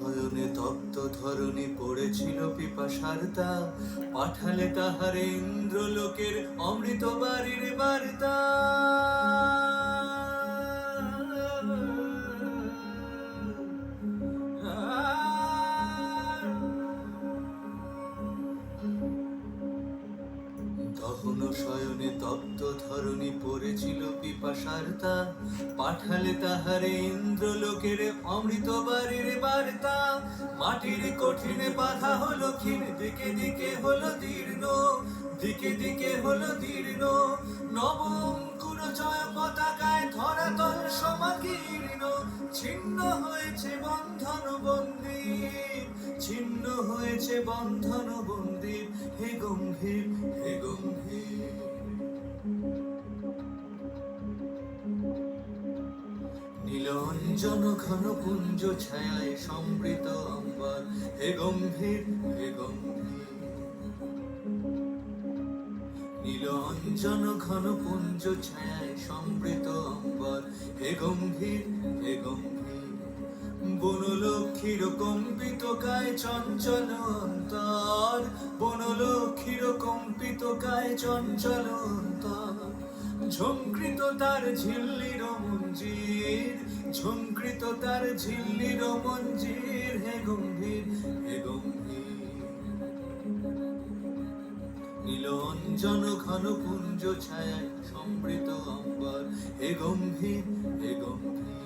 শয়নে তপ্ত ধরণী পড়েছিল পিপাসার তা, পাঠালে তাহারে ইন্দ্রলোকের অমৃত বাড়ির বার্তা। দহন শয়নে তপ্ত ধরণী পড়েছিল পিপাসার তা, পাঠালে তাহারে ইন্দ্রলোকের অমৃত বাড়ির বার্তা। মাটির কঠিনে বাধা হলো ক্ষীণ, দিকে দিকে হলো দীর্ণ, দিকে দিকে হলো দীর্ণ। নব অঙ্কুর জয় পতাকায় ধরাতল সমাকীর্ণ, ছিন্ন হয়েছে বন্ধন বন্দী, ছিন্ন হয়েছে বন্ধন বন্দী। হে গম্ভীর, হে গম্ভীর। নীলাঞ্জন ঘন কুঞ্জ ছায়ায় সমৃত অম্বর, হে গম্ভীর, হে গম্ভীর। নীলাঞ্জন ঘন কুঞ্জ ছায়ায় সমৃত অম্বর, হে গম্ভীর, হে গম্ভীর। বনলক্ষ্মীর কম্পিত কায় চঞ্চল অন্তর, বনলক্ষ্মীর কম্পিত কায় চঞ্চল অন্তর। ঝঙ্কৃত তার ঝিল্লির মঞ্জির, ঝঙ্কৃত তার ঝিল্লির মঞ্জির। হে গম্ভীর, হে গম্ভীর। নীলাঞ্জন ঘন কুঞ্জ ছায়ায় সমৃত অম্বর, হে গম্ভীর, হে গম্ভীর।